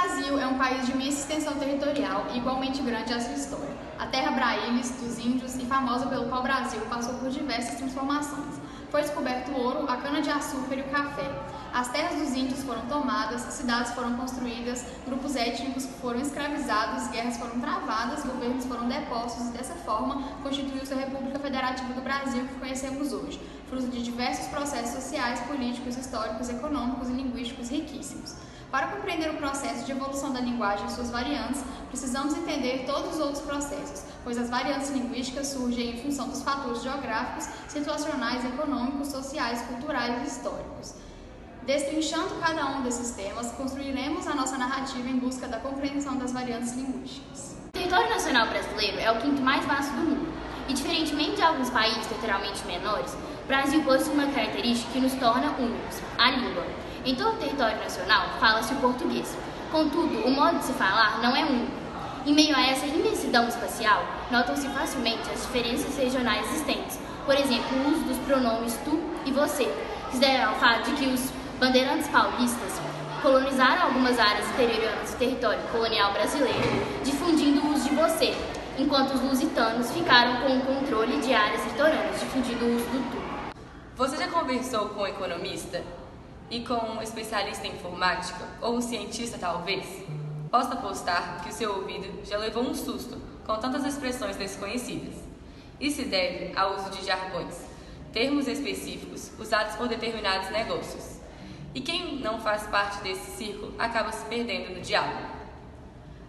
Brasil é um país de imensa extensão territorial e igualmente grande a sua história. A terra braílis dos índios e famosa pelo pau-brasil passou por diversas transformações. Foi descoberto o ouro, a cana-de-açúcar e o café. As terras dos índios foram tomadas, cidades foram construídas, grupos étnicos foram escravizados, guerras foram travadas, governos foram depostos e dessa forma constituiu-se a República Federativa do Brasil que conhecemos hoje, fruto de diversos processos sociais, políticos, históricos, econômicos e linguísticos riquíssimos. Para compreender o processo de evolução da linguagem e suas variantes, precisamos entender todos os outros processos, pois as variantes linguísticas surgem em função dos fatores geográficos, situacionais, econômicos, sociais, culturais e históricos. Destrinchando cada um desses temas, construiremos a nossa narrativa em busca da compreensão das variantes linguísticas. O território nacional brasileiro é o quinto mais vasto do mundo, e diferentemente de alguns países territorialmente menores, o Brasil possui uma característica que nos torna únicos, a língua. Em todo o território nacional, fala-se o português. Contudo, o modo de se falar não é único. Em meio a essa imensidão espacial, notam-se facilmente as diferenças regionais existentes. Por exemplo, o uso dos pronomes tu e você, que se deve ao fato de que os bandeirantes paulistas colonizaram algumas áreas interiores do território colonial brasileiro, difundindo o uso de você, enquanto os lusitanos ficaram com o controle de áreas litorâneas, difundindo o uso do tu. Você já conversou com um economista? E com um especialista em informática, ou um cientista talvez? Posso apostar que o seu ouvido já levou um susto com tantas expressões desconhecidas. Isso se deve ao uso de jargões, termos específicos usados por determinados negócios. E quem não faz parte desse círculo acaba se perdendo no diálogo.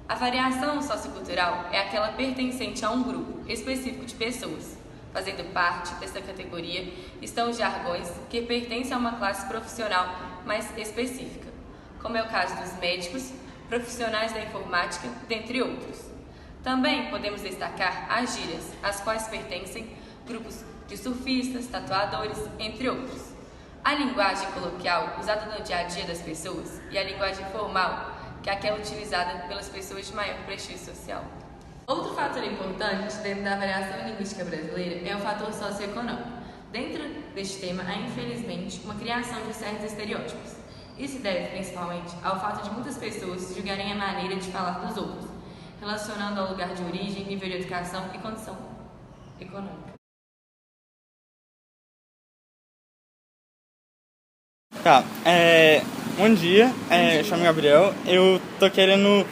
A variação sociocultural é aquela pertencente a um grupo específico de pessoas. Fazendo parte dessa categoria estão os jargões que pertencem a uma classe profissional mais específica, como é o caso dos médicos, profissionais da informática, dentre outros. Também podemos destacar as gírias, às quais pertencem grupos de surfistas, tatuadores, entre outros. A linguagem coloquial, usada no dia a dia das pessoas, e a linguagem formal, que é aquela utilizada pelas pessoas de maior prestígio social. Outro fator importante dentro da variação linguística brasileira é o fator socioeconômico. Dentro deste tema, há infelizmente uma criação de certos estereótipos. Isso se deve principalmente ao fato de muitas pessoas julgarem a maneira de falar dos outros, relacionando ao lugar de origem, nível de educação e condição econômica. Tá, bom dia, eu chamo Gabriel, eu tô querendo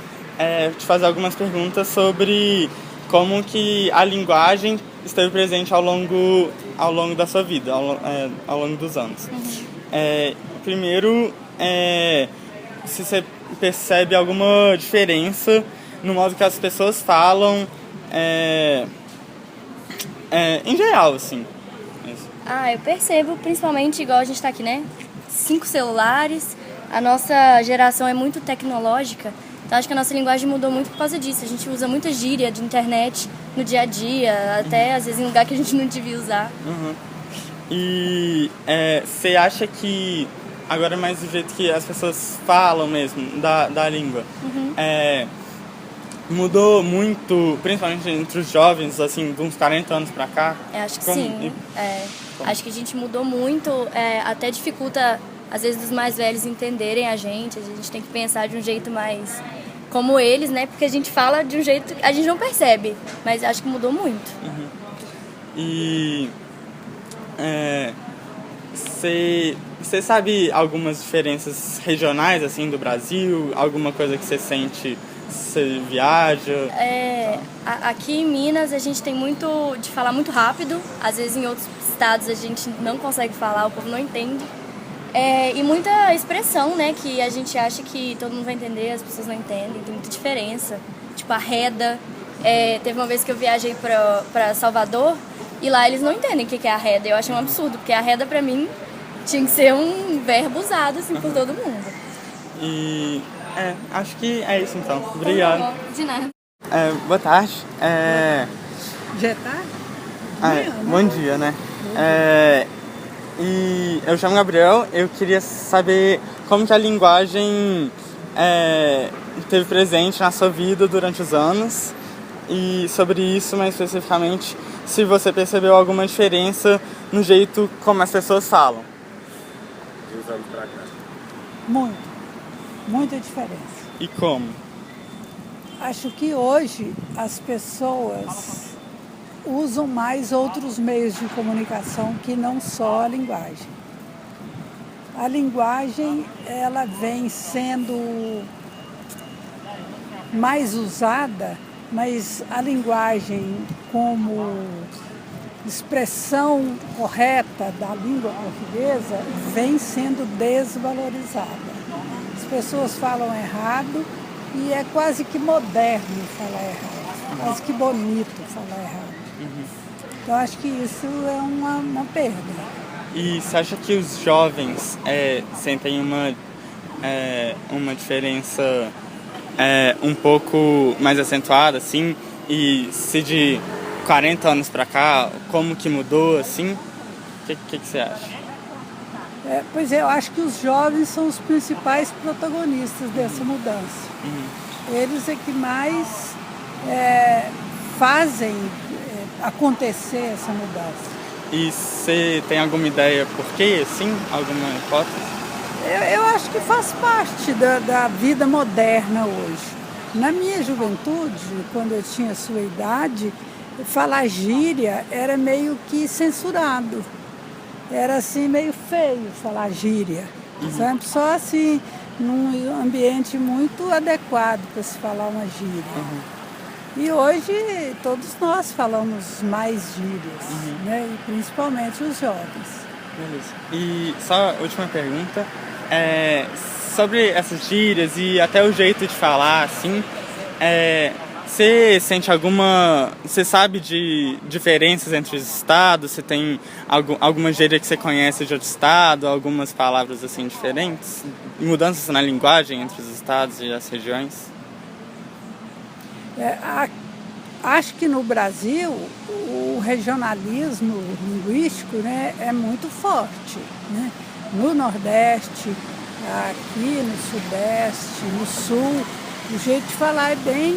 te fazer algumas perguntas sobre como que a linguagem esteve presente ao longo da sua vida, ao longo dos anos. Primeiro, se você percebe alguma diferença no modo que as pessoas falam, em geral, assim. Eu percebo, principalmente, igual a gente tá aqui, né? 5 celulares, a nossa geração é muito tecnológica, então acho que a nossa linguagem mudou muito por causa disso. A gente usa muita gíria de internet no dia a dia, até às vezes em lugar que a gente não devia usar. E você acha que, agora mais do jeito que as pessoas falam mesmo, da língua, mudou muito, principalmente entre os jovens, assim, de uns 40 anos pra cá? Acho que sim. Acho que a gente mudou muito, até dificulta, às vezes, dos mais velhos entenderem a gente tem que pensar de um jeito mais como eles, né? Porque a gente fala de um jeito que a gente não percebe, mas acho que mudou muito. E você sabe algumas diferenças regionais, assim, do Brasil? Alguma coisa que você sente, você viaja? Aqui em Minas a gente tem muito de falar muito rápido, às vezes em outros estados a gente não consegue falar, o povo não entende. E muita expressão, né, que a gente acha que todo mundo vai entender, as pessoas não entendem, tem muita diferença. Tipo a reda, teve uma vez que eu viajei pra Salvador e lá eles não entendem o que é a reda. Eu achei um absurdo, porque a reda pra mim tinha que ser um verbo usado assim por todo mundo. E acho que é isso então. Obrigado. De nada. Boa tarde. Já é tarde? Bom dia, né? E eu chamo Gabriel, eu queria saber como que a linguagem esteve presente na sua vida durante os anos e sobre isso, mais especificamente, se você percebeu alguma diferença no jeito como as pessoas falam. Muita diferença. e como? Acho que hoje as pessoas usam mais outros meios de comunicação que não só a linguagem. A linguagem, ela vem sendo mais usada, mas a linguagem como expressão correta da língua portuguesa vem sendo desvalorizada. As pessoas falam errado e é quase que moderno falar errado, quase que bonito falar errado. Então acho que isso é uma perda. E você acha que os jovens sentem uma diferença um pouco mais acentuada, assim? E se de 40 anos para cá, como que mudou, assim? O que você acha? Pois é, eu acho que os jovens são os principais protagonistas dessa mudança. Eles é que mais fazem acontecer essa mudança. E você tem alguma ideia por quê, assim? Alguma hipótese? Eu acho que faz parte da vida moderna hoje. Na minha juventude, quando eu tinha a sua idade, falar gíria era meio que censurado. Era assim meio feio falar gíria. Sabe? Só assim, num ambiente muito adequado para se falar uma gíria. E hoje todos nós falamos mais gírias, né? E principalmente os jovens. Beleza. E só a última pergunta, sobre essas gírias e até o jeito de falar, assim, você sente você sabe de diferenças entre os estados? Você tem alguma gíria que você conhece de outro estado, algumas palavras assim diferentes? Mudanças na linguagem entre os estados e as regiões? Acho que no Brasil o regionalismo linguístico, né, é muito forte, né? No Nordeste, aqui no Sudeste, no Sul, o jeito de falar é bem,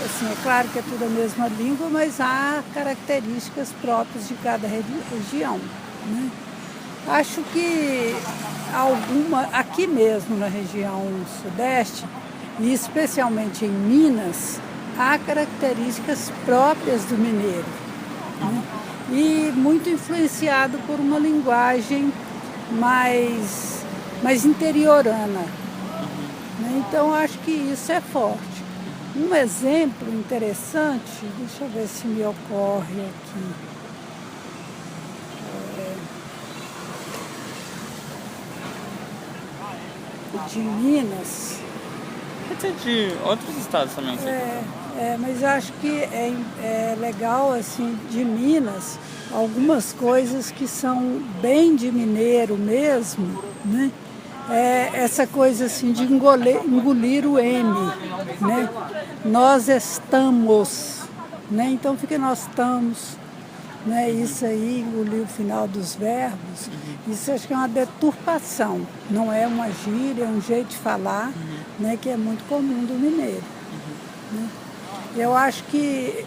assim, é claro que é tudo a mesma língua, mas há características próprias de cada região, né? Acho que aqui mesmo na região Sudeste, e especialmente em Minas, há características próprias do mineiro, né? E muito influenciado por uma linguagem mais interiorana, né? Então acho que isso é forte. Um exemplo interessante, deixa eu ver se me ocorre aqui. De Minas. Pode ser de outros estados também. Mas eu acho que é legal, assim, de Minas, algumas coisas que são bem de mineiro mesmo, né? Essa coisa assim de engolir o M, né? Nós estamos, né? Então fica nós estamos, né? Isso aí, engolir o final dos verbos, isso acho que é uma deturpação, não é uma gíria, é um jeito de falar, né? Que é muito comum do mineiro, né? Eu acho que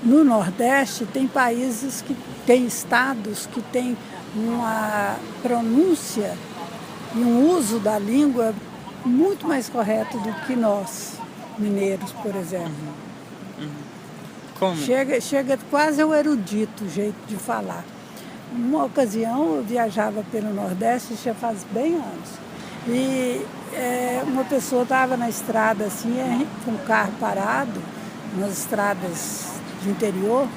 no Nordeste tem países tem estados que têm uma pronúncia e um uso da língua muito mais correto do que nós, mineiros, por exemplo. Como? Chega quase ao erudito o jeito de falar. Uma ocasião eu viajava pelo Nordeste, já faz bem anos, e uma pessoa estava na estrada assim, com o carro parado, nas estradas de interior,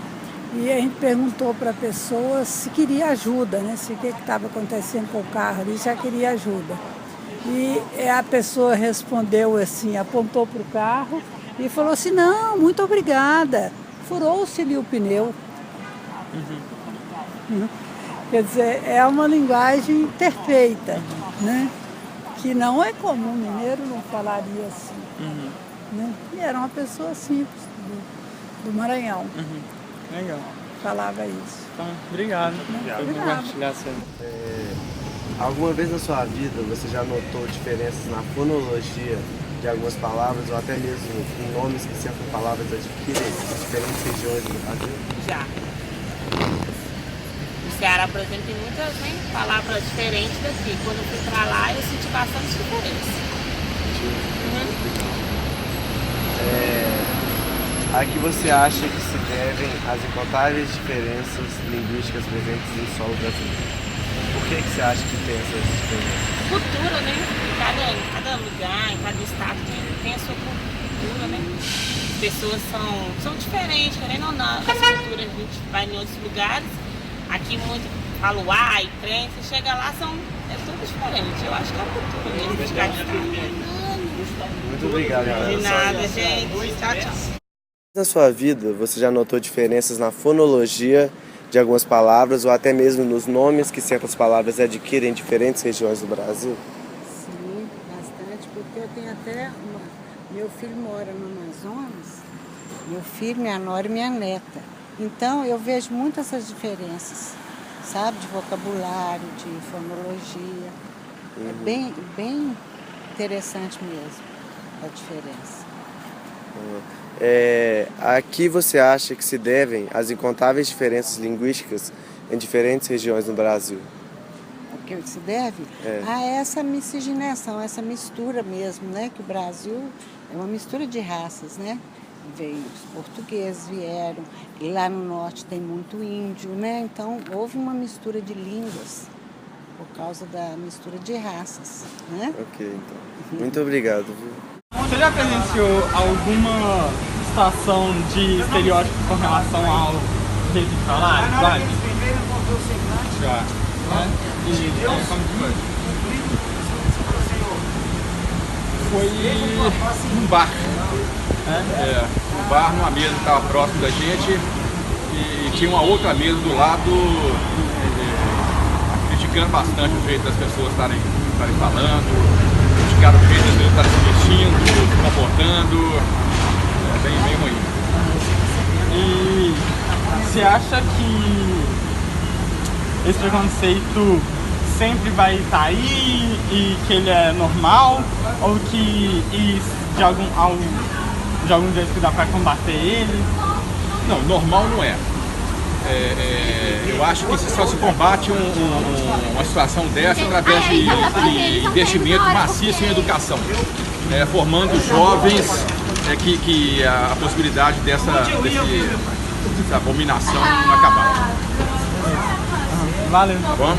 e a gente perguntou para a pessoa se queria ajuda, né? Se o que estava acontecendo com o carro ali, já queria ajuda. E a pessoa respondeu assim, apontou para o carro e falou assim, não, muito obrigada, furou-se-lhe o pneu. Quer dizer, é uma linguagem perfeita, né? Que não é comum, o mineiro não falaria assim. Né? E era uma pessoa simples, do Maranhão. Legal. Falava isso. Então, obrigado por compartilhar seu... Alguma vez na sua vida você já notou diferenças na fonologia de algumas palavras ou até mesmo em nomes que certas palavras adquirem em diferentes regiões do Brasil? Já. No Ceará, por exemplo, tem muitas palavras diferentes daqui. Quando eu fui pra lá, eu senti bastante diferença. A que você acha que se devem as incontáveis diferenças linguísticas presentes no solo brasileiro? Por que você acha que tem essas diferenças? Cultura, né? Em cada lugar, em cada estado tem a sua cultura, né? As pessoas são diferentes, querendo ou não. As culturas, a gente vai em outros lugares, aqui muito fala uai, trem, você chega lá, é tudo diferente. Eu acho que é a cultura mesmo de cada estado. Muito obrigado. De nada, gente. Tchau, tchau. Na sua vida, você já notou diferenças na fonologia de algumas palavras ou até mesmo nos nomes que certas palavras adquirem em diferentes regiões do Brasil? Sim, bastante, porque eu tenho até meu filho mora no Amazonas, meu filho, minha nora e minha neta. Então eu vejo muito essas diferenças, sabe, de vocabulário, de fonologia. É bem interessante mesmo a diferença. A que você acha que se devem as incontáveis diferenças linguísticas em diferentes regiões do Brasil? O que se deve? A essa miscigenação, essa mistura mesmo, né? Que o Brasil é uma mistura de raças, né? Veio os portugueses, vieram, e lá no norte tem muito índio, né? Então houve uma mistura de línguas por causa da mistura de raças, né? Ok, então. Muito obrigado, viu? Você já presenciou alguma situação de estereótipo com relação ao jeito de falar? Já. E como que foi? Foi num bar. Um bar, numa mesa que estava próximo da gente e tinha uma outra mesa do lado criticando bastante o jeito das pessoas estarem falando. Criticaram o jeito das pessoas estarem se vestindo, se comportando. É bem ruim. E você acha que esse preconceito sempre vai estar aí e que ele é normal? Ou que de algum jeito que dá para combater ele? Não, normal não é. Eu acho que só se combate uma situação dessa através de investimento maciço em educação, formando jovens que a possibilidade dessa abominação acabar. Valeu. Tá bom?